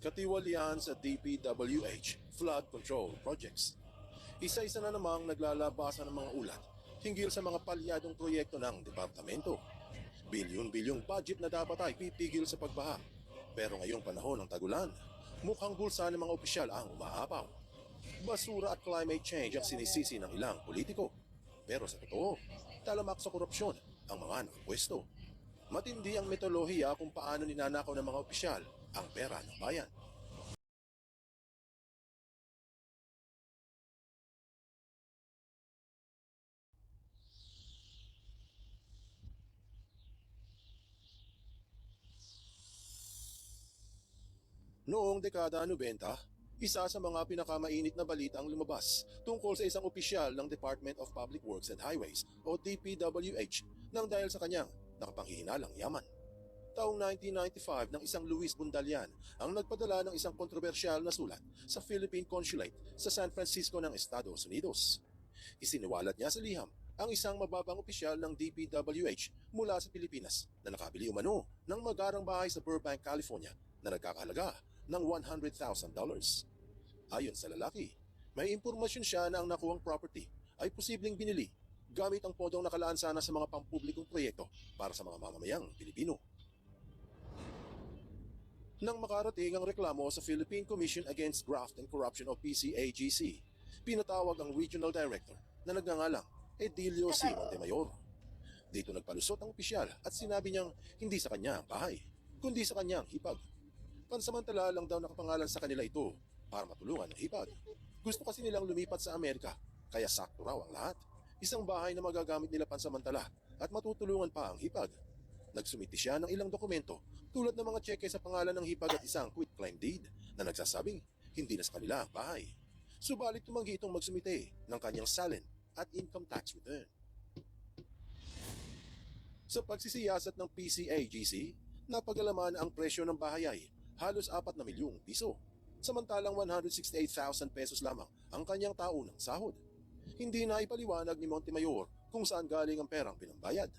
Katiwalian sa DPWH flood control projects. Isa-isa na namang naglalabasan ng mga ulat hinggil sa mga palyadong proyekto ng departamento. Bilyon-bilyong budget na dapat ay pipigil sa pagbaha. Pero ngayong panahon ng tagulan, mukhang bulsa ng mga opisyal ang umaapaw. Basura at climate change ang sinisisi ng ilang politiko. Pero sa totoo, talamak sa korupsyon ang mga nakapwesto. Matindi ang metodolohiya kung paano ninanakaw ng mga opisyal ang pera ng bayan. Noong dekada 90, isa sa mga pinakamainit na balita ang lumabas tungkol sa isang opisyal ng Department of Public Works and Highways o DPWH nang dahil sa kanyang nakapanghihinalang yaman. Taong 1995 ng isang Luis Bundalian ang nagpadala ng isang kontrobersyal na sulat sa Philippine Consulate sa San Francisco ng Estados Unidos. Isiniwalat niya sa liham ang isang mababang opisyal ng DPWH mula sa Pilipinas na nakabili umano ng magarang bahay sa Burbank, California na nagkakahalaga ng $100,000. Ayon sa lalaki, may impormasyon siya na ang nakuhang property ay posibleng binili gamit ang pondong nakalaan sana sa mga pampublikong proyekto para sa mga mamamayang Pilipino. Nang makarating ang reklamo sa Philippine Commission Against Graft and Corruption o PCAGC, pinatawag ang Regional Director na nagngangalang Edilio C. Montemayor. Dito nagpalusot ang opisyal at sinabi niyang hindi sa kanya ang bahay, kundi sa kanyang hipag. Pansamantala lang daw nakapangalan sa kanila ito para matulungan ng hipag. Gusto kasi nilang lumipat sa Amerika, kaya sakto raw ang lahat. Isang bahay na magagamit nila pansamantala at matutulungan pa ang hipag. Nagsumiti siya ng ilang dokumento tulad ng mga tseke sa pangalan ng hipag at isang quitclaim deed na nagsasabing hindi na sa kanila ang bahay. Subalit tumanggi itong magsumite ng kanyang salin at income tax return. Sa pagsisiyasat ng PCAGC, napagalaman ang presyo ng bahay ay halos 4 na milyong piso. Samantalang 168,000 pesos lamang ang kanyang taunang sahod. Hindi na ipaliwanag ni Montemayor kung saan galing ang perang pinambayad.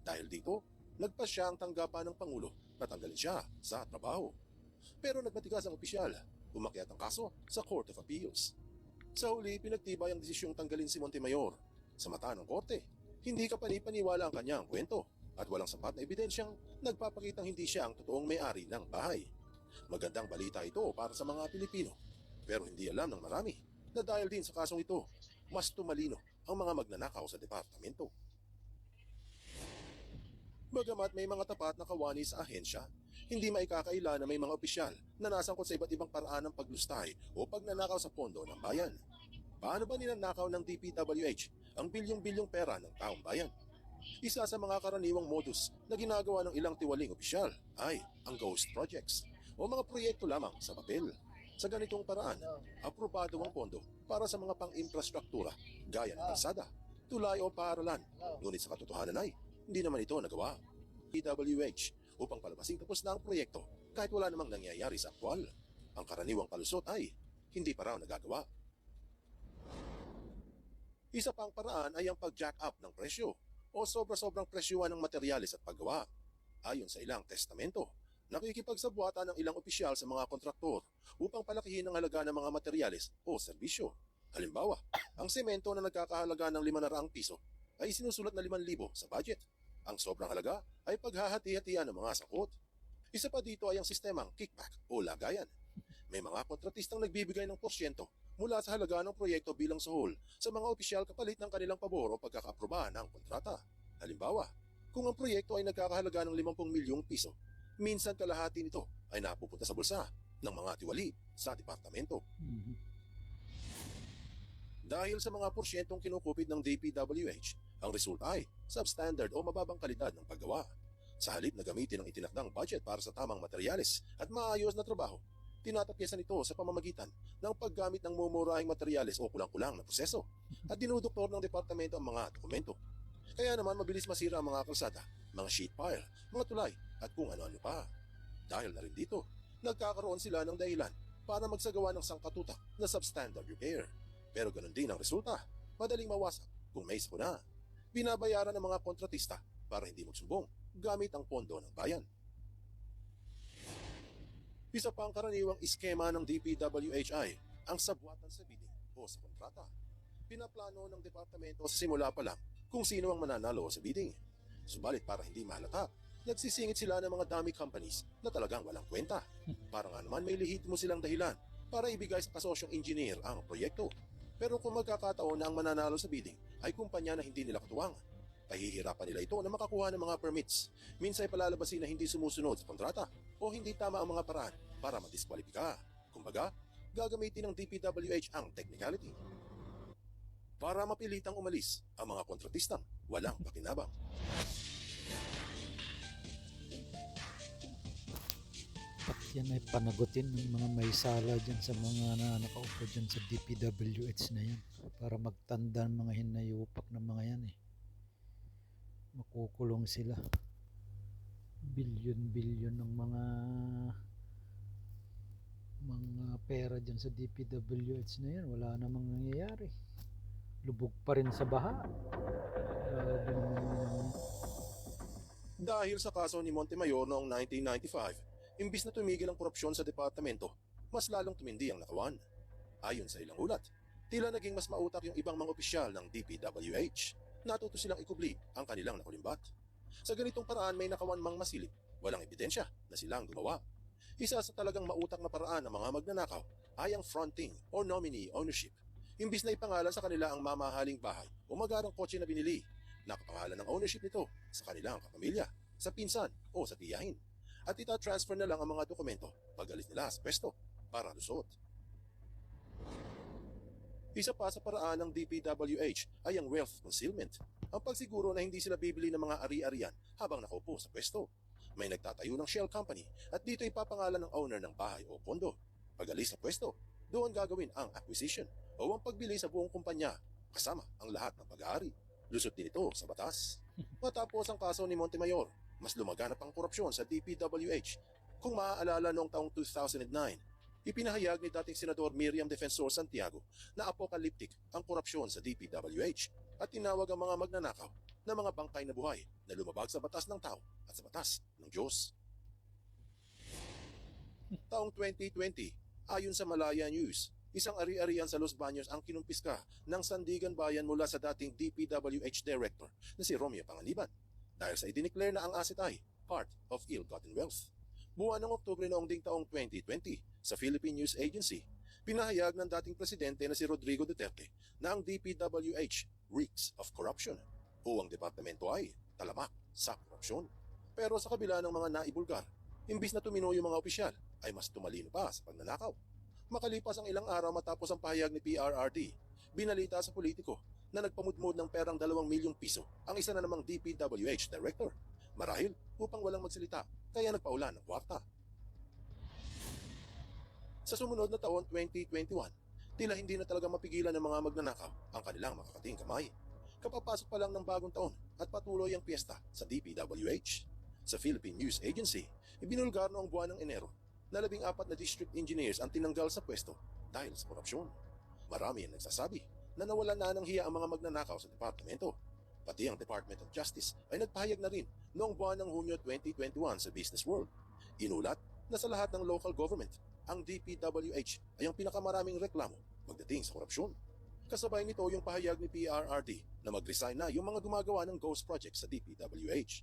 Dahil dito, nagpa siya ang tanggapan ng Pangulo na tanggalin siya sa trabaho. Pero nagmatigas ang opisyal, umakyat ang kaso sa Court of Appeals. Sa huli, pinagtibay ang desisyong tanggalin si Montemayor. Sa mata ng korte, hindi kapanipaniwala ang kanyang kwento at walang sapat na ebidensyang nagpapakitang hindi siya ang totoong may-ari ng bahay. Magandang balita ito para sa mga Pilipino, pero hindi alam ng marami na dahil din sa kasong ito, mas tumalino ang mga magnanakaw sa departamento. Bagamat may mga tapat na kawani sa ahensya, hindi maikakaila na may mga opisyal na nasangkot sa iba't ibang paraan ng paglustay o pagnanakaw sa pondo ng bayan. Paano ba ninanakaw ng DPWH ang bilyong-bilyong pera ng taong bayan? Isa sa mga karaniwang modus na ginagawa ng ilang tiwaling opisyal ay ang ghost projects o mga proyekto lamang sa papel. Sa ganitong paraan, aprobado ang pondo para sa mga pang-infrastruktura gaya ng kalsada, tulay o paaralan. Ngunit sa katotohanan ay hindi naman ito nagawa. DPWH upang palabasin tapos na ang proyekto kahit wala namang nangyayari sa aktwal. Ang karaniwang palusot ay hindi pa raw nagagawa. Isa pang paraan ay ang pag-jack up ng presyo o sobra-sobrang presyuhan ng materyales at paggawa. Ayon sa ilang testamento, nakikipagsabwatan ng ilang opisyal sa mga kontraktor upang palakihin ang halaga ng mga materyales o serbisyo. Halimbawa, ang semento na nagkakahalaga ng 500 piso ay sinusulat na 5,000 sa budget. Ang sobrang halaga ay paghahati-hatian ng mga sakot. Isa pa dito ay ang sistemang kickback o lagayan. May mga kontratistang nagbibigay ng porsyento mula sa halaga ng proyekto bilang suhol sa mga opisyal kapalit ng kanilang pabor o pagkakaaprobahan ng kontrata. Halimbawa, kung ang proyekto ay nagkakahalaga ng 50 milyong piso, minsan kalahati nito ay napupunta sa bulsa ng mga tiwali sa departamento. Dahil sa mga porsyentong kinukupit ng DPWH, ang resulta ay substandard o mababang kalidad ng paggawa. Sa halip na gamitin ang itinakdang budget para sa tamang materyales at maayos na trabaho, tinatapyasan ito sa pamamagitan ng paggamit ng mumurahing materyales o kulang-kulang na proseso at dinuduktor ng departamento ang mga dokumento. Kaya naman mabilis masira ang mga kalsada, mga sheet pile, mga tulay at kung ano-ano pa. Dahil na rin dito, nagkakaroon sila ng dahilan para magsagawa ng sangkatutak na substandard repair. Pero ganun din ang resulta, madaling mawasak kung may sakuna. Binabayaran ng mga kontratista para hindi magsumbong gamit ang pondo ng bayan. Isa pang karaniwang iskema ng DPWH ay ang sabwatan sa bidding o sa kontrata. Pinaplano ng departamento sa simula pa lang kung sino ang mananalo sa bidding. Subalit para hindi mahalata, nagsisingit sila ng mga dummy companies na talagang walang kwenta. Para nga naman may lehitimo silang dahilan para ibigay sa kasosyong engineer ang proyekto. Pero kung magkakataon na ang mananalo sa bidding ay kumpanya na hindi nila katuwang, pahihirapan nila ito na makakuha ng mga permits. Minsan ay palalabasin na hindi sumusunod sa kontrata o hindi tama ang mga paraan para madiskwalipika. Kumbaga, gagamitin ng DPWH ang technicality para mapilitang umalis ang mga kontratistang walang pakinabang. At yan ay panagutin ng mga may sala dyan sa mga nakaupo dyan sa DPWH na yan para magtanda ng mga hinayupak ng mga yan makukulong sila. Bilyon-bilyon ng mga pera dyan sa DPWH na yan, wala namang nangyayari, lubog pa rin sa baha. Grabe naman yun. Dahil sa kaso ni Montemayor noong 1995, imbis na tumigil ang korupsyon sa departamento, mas lalong tumindi ang nakawan. Ayon sa ilang ulat, tila naging mas mautak yung ibang mga opisyal ng DPWH. Natuto silang ikubli ang kanilang nakulimbat. Sa ganitong paraan may nakawan mang masilip, walang ebidensya na silang gumawa. Isa sa talagang mautak na paraan ng mga magnanakaw ay ang fronting or nominee ownership. Imbis na ipangalan sa kanila ang mamahaling bahay o magarang kotse na binili, nakapangalan ng ownership nito sa kanilang kapamilya, sa pinsan o sa tiyahin. At ita-transfer na lang ang mga dokumento pag alis nila sa pwesto para lusot. Isa pa sa paraan ng DPWH ay ang wealth concealment, ang pagsiguro na hindi sila bibili ng mga ari-arian habang nakaupo sa pwesto. May nagtatayo ng shell company at dito ipapangalan ng owner ng bahay o kondo. Pag alis sa pwesto, doon gagawin ang acquisition o ang pagbili sa buong kumpanya kasama ang lahat ng pag-aari. Lusot din ito sa batas. Matapos ang kaso ni Montemayor, mas lumaganap ang korupsyon sa DPWH. Kung maaalala noong taong 2009, ipinahayag ni dating Senador Miriam Defensor Santiago na apocalyptic ang korupsyon sa DPWH at tinawag ang mga magnanakaw na mga bangkay na buhay na lumabag sa batas ng tao at sa batas ng Diyos. Taong 2020, ayon sa Malaya News, isang ari-arian sa Los Baños ang kinumpiska ng Sandigan Bayan mula sa dating DPWH Director na si Romeo Panganiban dahil sa idineclare na ang asset ay part of ill-gotten wealth. Buwan ng Oktubre noong ding taong 2020, sa Philippine News Agency, pinahayag ng dating presidente na si Rodrigo Duterte na ang DPWH reeks of corruption o ang departamento ay talamak sa korupsyon. Pero sa kabila ng mga naibulgar, imbis na tumino yung mga opisyal, ay mas tumalino pa sa pagnanakaw. Makalipas ang ilang araw matapos ang pahayag ni PRRD, binalita sa politiko na nagpamudmod ng perang 2 milyong piso ang isa na namang DPWH director. Marahil upang walang magsalita, kaya nagpaulan ng kwarta. Sa sumunod na taon 2021, tila hindi na talaga mapigilan ng mga magnanakaw ang kanilang makakating kamay. Kapapasok pa lang ng bagong taon at patuloy ang piyesta sa DPWH. Sa Philippine News Agency, ibinulgar noong buwan ng Enero na 14 na district engineers ang tinanggal sa pwesto dahil sa korupsyon. Marami ang nagsasabi na nawalan na ng hiya ang mga magnanakaw sa departamento. Pati ang Department of Justice ay nagpahayag na rin noong buwan ng Hunyo 2021 sa Business World. Inulat na sa lahat ng local government, ang DPWH ay ang pinakamaraming reklamo pagdating sa korupsyon. Kasabay nito yung pahayag ni PRRD na mag-resign na yung mga gumagawa ng ghost projects sa DPWH.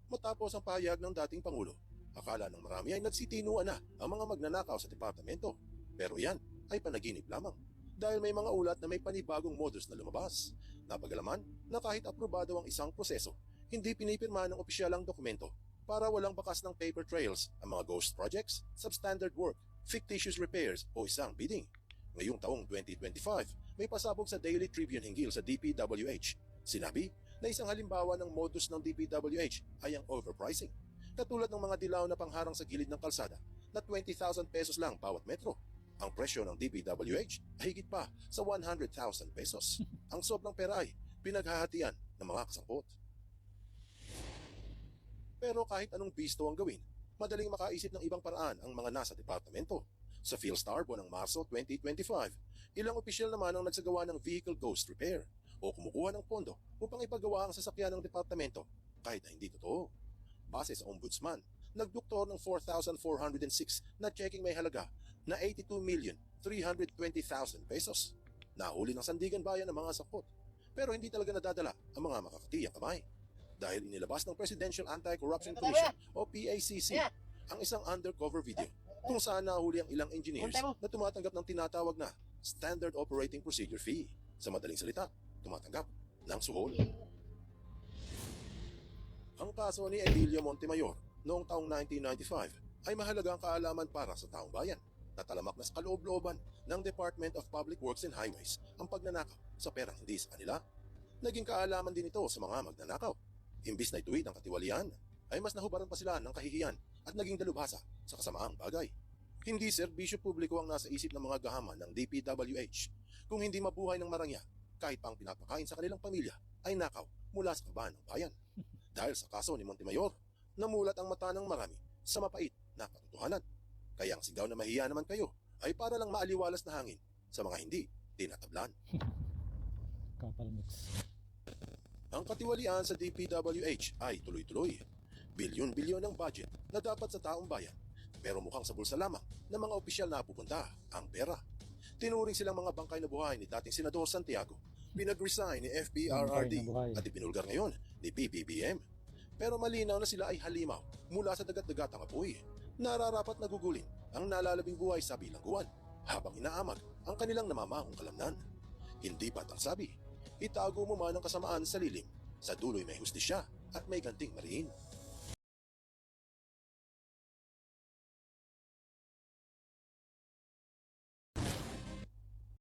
Matapos ang pahayag ng dating Pangulo, akala ng marami ay nagsitinuan na ang mga magnanakaw sa departamento. Pero yan ay panaginip lamang dahil may mga ulat na may panibagong modus na lumabas. Napagalaman na kahit aprobado ang isang proseso, hindi pinipirma ng opisyal ang dokumento para walang bakas ng paper trails ang mga ghost projects, substandard work, fictitious repairs o isang bidding. Ngayong taong 2025, may pasabog sa Daily Tribune hinggil sa DPWH. Sinabi na isang halimbawa ng modus ng DPWH ay ang overpricing. Katulad ng mga dilaw na pangharang sa gilid ng kalsada na 20,000 pesos lang bawat metro. Ang presyo ng DPWH ay higit pa sa 100,000 pesos. Ang sobrang pera ay pinaghahatian ng mga kasangkot. Pero kahit anong bisto ang gawin, madaling makaisip ng ibang paraan ang mga nasa departamento. Sa PhilStar buwan ng Marso 2025, ilang opisyal naman ang nagsagawa ng vehicle ghost repair o kumukuha ng pondo upang ipagawa ang sasakyan ng departamento kahit na hindi totoo. Base sa ombudsman, nagduktor ng 4,406 na checking may halaga na 82,320,000 pesos. Nahuli ng Sandigan Bayan ang mga sangkot, pero hindi talaga nadadala ang mga makakatiyang kamay. Dahil inilabas ng Presidential Anti-Corruption Commission o PACC ang isang undercover video kung saan nahuli ang ilang engineers na tumatanggap ng tinatawag na Standard Operating Procedure Fee. Sa madaling salita, tumatanggap ng suhol. Ang kaso ni Emilio Montemayor noong taong 1995 ay mahalagang kaalaman para sa taong bayan. Natalamak na sa kaloob-looban ng Department of Public Works and Highways ang pagnanakaw sa perang hindi sa kanila. Naging kaalaman din ito sa mga magnanakaw. Imbis na ituwid ang katiwalian, ay mas nahubaran pa sila ng kahihiyan at naging dalubhasa sa kasamaang bagay. Hindi serbisyo publiko ang nasa isip ng mga gahaman ng DPWH. Kung hindi mabuhay ng marangya, kahit pang pinapakain sa kanilang pamilya, ay nakaw mula sa kabahan ng bayan. Dahil sa kaso ni Montemayor, namulat ang mata ng marami sa mapait na katotohanan. Kaya ang sigaw na mahiya naman kayo ay para lang maaliwalas na hangin sa mga hindi tinatablan. Kapal mix. Ang katiwalian sa DPWH ay tuloy-tuloy. Bilyon-bilyon ang budget na dapat sa taong bayan. Pero mukhang sa bulsa lamang ng mga opisyal na pupunta ang pera. Tinuring silang mga bangkay na buhay ni dating Senador Santiago. Pinag-resign ni FPRRD at ipinulgar ngayon ni PBBM. Pero malinaw na sila ay halimaw mula sa dagat-dagatang apoy. Nararapat na gugulin ang nalalabing buhay sa bilangguan habang inaamag ang kanilang namamahong kalamnan. Hindi batang sabi, itago mo man ang kasamaan sa lilim, sa dulo'y may hustisya at may ganting mariin.